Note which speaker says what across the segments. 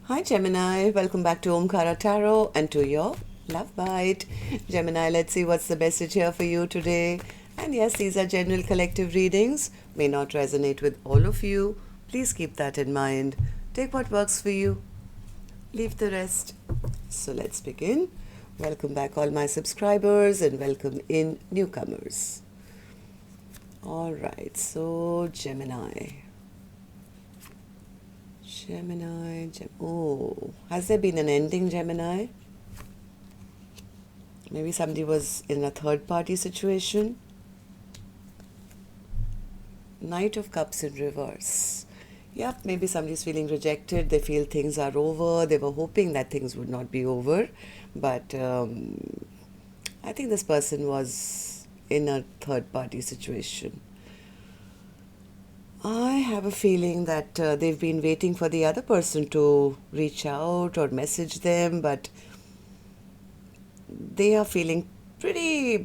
Speaker 1: Hi Gemini, welcome back to Omkaratarot and to your love bite. Gemini, let's see what's the message here for you today. And yes, these are general collective readings, may not resonate with all of you. Please keep that in mind. Take what works for you, leave the rest. So let's begin. Welcome back all my subscribers and welcome in newcomers. Alright, so Gemini. Oh, has there been an ending, Gemini? Maybe somebody was in a third-party situation. Knight of Cups in reverse. Yep, maybe somebody's feeling rejected. They feel things are over. They were hoping that things would not be over. But I think this person was in a third-party situation. I have a feeling that they've been waiting for the other person to reach out or message them, but they are feeling pretty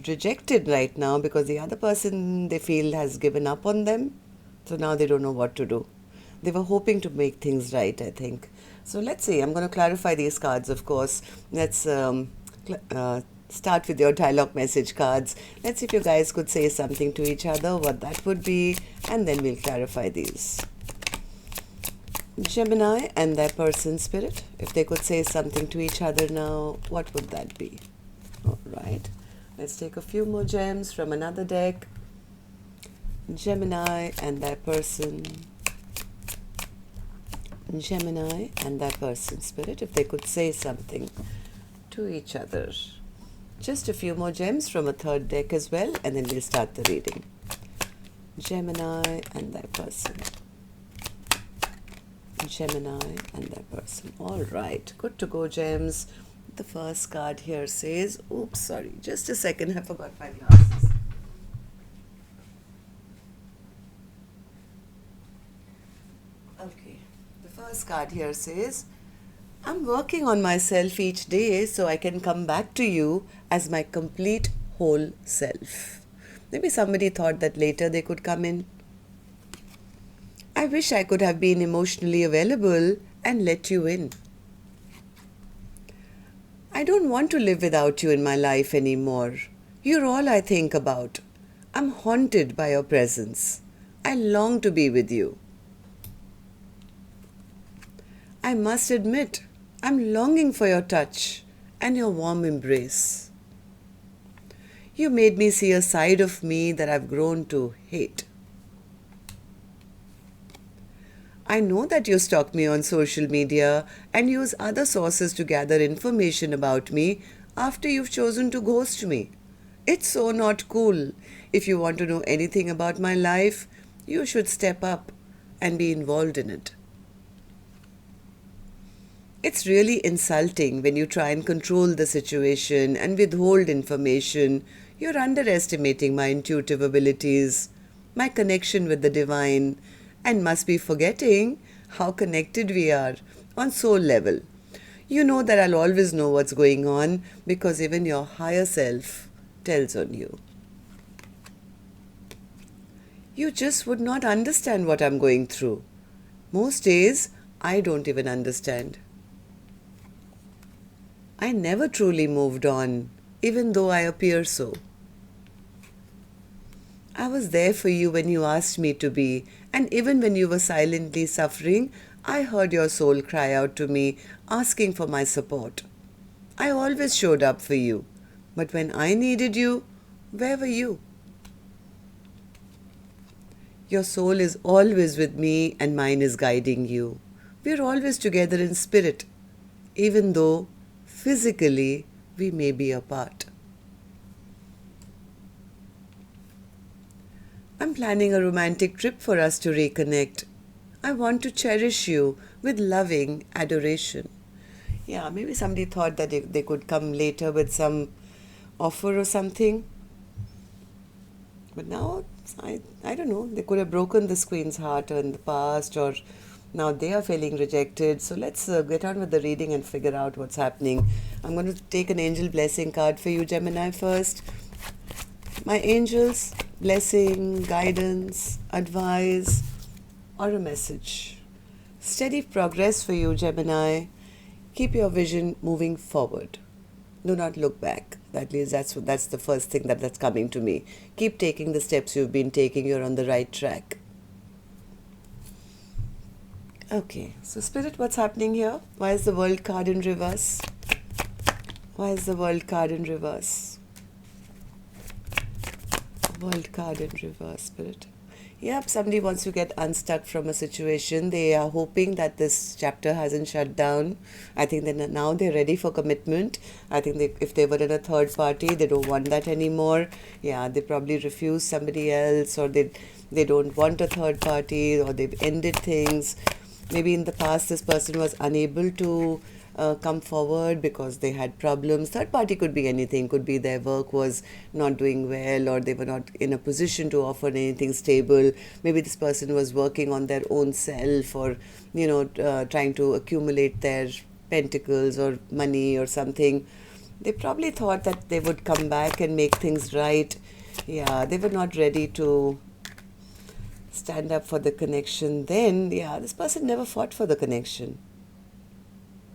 Speaker 1: rejected right now because the other person they feel has given up on them. So now they don't know what to do. They were hoping to make things right, I think. So let's see. I'm going to clarify these cards, of course. Let's start with your dialogue message cards. Let's see if you guys could say something to each other, what that would be, and then we'll clarify these. Gemini and their person spirit, if they could say something to each other now, what would that be? All right. Let's take a few more gems from another deck. Gemini and their person. Gemini and their person spirit, if they could say something to each other. Just a few more gems from a third deck as well, and then we'll start the reading. Gemini and their person. Gemini and their person. All right, good to go, gems. The first card here says, oops, sorry, just a second, I forgot my glasses. Okay, the first card here says, I'm working on myself each day so I can come back to you as my complete whole self. Maybe somebody thought that later they could come in. I wish I could have been emotionally available and let you in. I don't want to live without you in my life anymore. You're all I think about. I'm haunted by your presence. I long to be with you. I must admit, I'm longing for your touch and your warm embrace. You made me see a side of me that I've grown to hate. I know that you stalk me on social media and use other sources to gather information about me after you've chosen to ghost me. It's so not cool. If you want to know anything about my life, you should step up and be involved in it. It's really insulting when you try and control the situation and withhold information. You're underestimating my intuitive abilities, my connection with the divine, and must be forgetting how connected we are on soul level. You know that I'll always know what's going on because even your higher self tells on you. You just would not understand what I'm going through. Most days, I don't even understand. I never truly moved on, even though I appear so. I was there for you when you asked me to be, and even when you were silently suffering, I heard your soul cry out to me, asking for my support. I always showed up for you, but when I needed you, where were you? Your soul is always with me and mine is guiding you. We're always together in spirit, even though physically we may be apart. I'm planning a romantic trip for us to reconnect. I want to cherish you with loving adoration. Yeah, maybe somebody thought that they could come later with some offer or something. But now, I don't know, they could have broken this queen's heart in the past, or now they are feeling rejected. So let's get on with the reading and figure out what's happening. I'm going to take an angel blessing card for you, Gemini, first. My angels, blessing, guidance, advice, or a message. Steady progress for you, Gemini. Keep your vision moving forward. Do not look back. At least that's the first thing that's coming to me. Keep taking the steps you've been taking. You're on the right track. Okay, so Spirit, what's happening here? Why is the World card in reverse? Why is the World card in reverse? World card in reverse, Spirit. Yep, somebody wants to get unstuck from a situation. They are hoping that this chapter hasn't shut down. I think that now they're ready for commitment. I think if they were in a third party, they don't want that anymore. Yeah, they probably refuse somebody else, or they don't want a third party, or they've ended things. Maybe in the past this person was unable to come forward because they had problems. Third party could be anything. Could be their work was not doing well, or they were not in a position to offer anything stable. Maybe this person was working on their own self, or trying to accumulate their pentacles or money or something. They probably thought that they would come back and make things right. Yeah, they were not ready to stand up for the connection then. Yeah, this person never fought for the connection.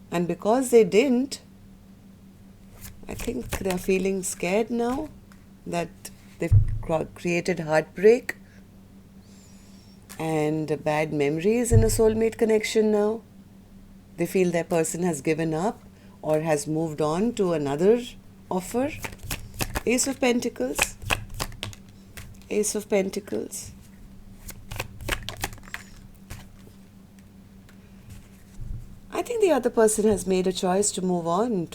Speaker 1: And because they didn't, I think they're feeling scared now that they've created heartbreak and bad memories in a soulmate connection now. They feel their person has given up or has moved on to another offer. Ace of Pentacles. Ace of Pentacles. I think the other person has made a choice to move on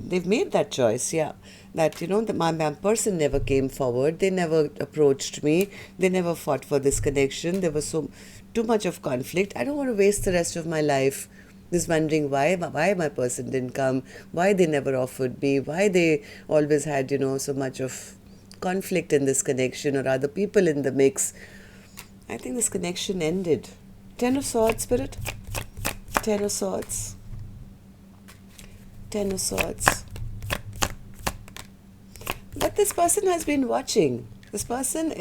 Speaker 1: they've made that choice, yeah. That, my person never came forward. They never approached me. They never fought for this connection. There was too much of conflict. I don't want to waste the rest of my life just wondering why my person didn't come, why they never offered me, why they always had, so much of conflict in this connection, or other people in the mix. I think this connection ended. Ten of Swords, Spirit. Ten of Swords. Ten of Swords. But this person has been watching. This person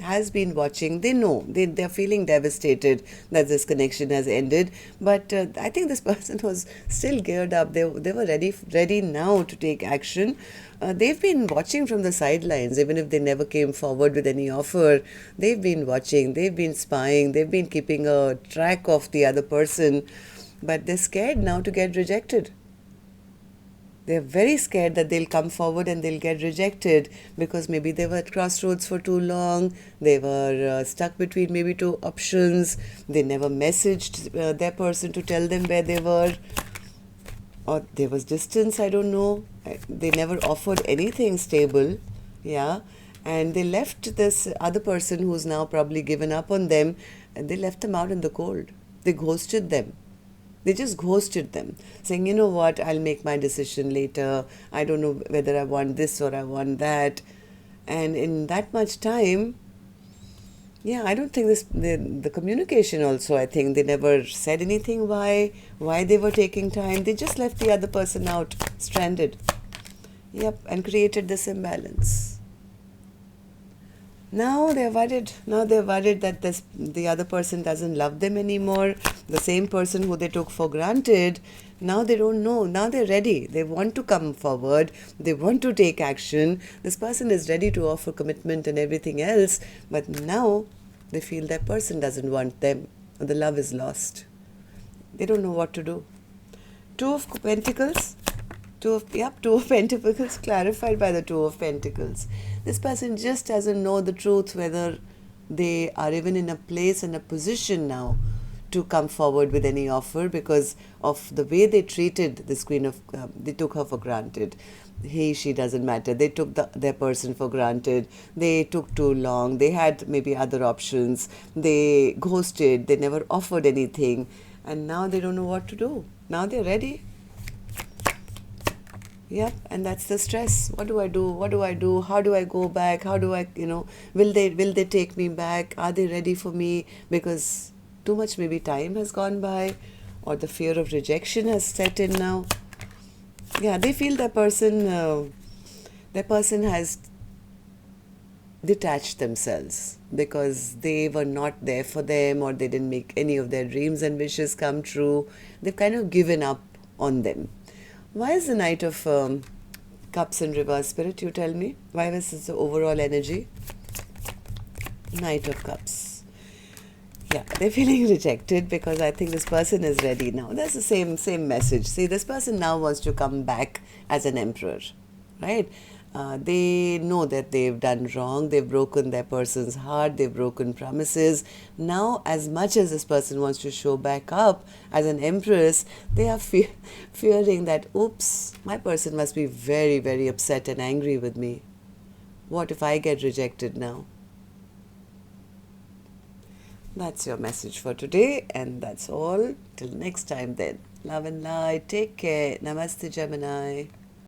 Speaker 1: has been watching. They know. They're feeling devastated that this connection has ended. But I think this person was still geared up. They were ready now to take action. They've been watching from the sidelines. Even if they never came forward with any offer, they've been watching. They've been spying. They've been keeping a track of the other person. But they're scared now to get rejected. They're very scared that they'll come forward and they'll get rejected because maybe they were at crossroads for too long. They were stuck between maybe two options. They never messaged their person to tell them where they were. Or there was distance, I don't know. They never offered anything stable. Yeah. And they left this other person who's now probably given up on them, and they left them out in the cold. They ghosted them. They just ghosted them, saying, you know what, I'll make my decision later. I don't know whether I want this or I want that. And in that much time, yeah, I don't think the communication also, I think they never said anything why they were taking time. They just left the other person out, stranded. Yep, and created this imbalance. Now they're worried. Now they're worried that the other person doesn't love them anymore. The same person who they took for granted, now they don't know. Now they're ready. They want to come forward. They want to take action. This person is ready to offer commitment and everything else. But now they feel that person doesn't want them. The love is lost. They don't know what to do. Two of Pentacles. Two of Pentacles, clarified by the Two of Pentacles. This person just doesn't know the truth, whether they are even in a place and a position now to come forward with any offer, because of the way they treated this Queen of, they took her for granted. She doesn't matter. They took their person for granted. They took too long. They had maybe other options. They ghosted. They never offered anything. And now they don't know what to do. Now they're ready. Yep, and that's the stress. What do I do? What do I do? How do I go back? How do I, will they take me back? Are they ready for me? Because too much maybe time has gone by, or the fear of rejection has set in now. Yeah, they feel their person has detached themselves because they were not there for them, or they didn't make any of their dreams and wishes come true. They've kind of given up on them. Why is the Knight of Cups in reverse, Spirit? You tell me. Why was this the overall energy? Knight of Cups. Yeah, they're feeling rejected because I think this person is ready now. That's the same message. See, this person now wants to come back as an emperor, right? They know that they've done wrong. They've broken their person's heart. They've broken promises. Now, as much as this person wants to show back up as an empress, they are fearing that, oops, my person must be very, very upset and angry with me. What if I get rejected now? That's your message for today, and that's all. Till next time then. Love and light. Take care. Namaste, Gemini.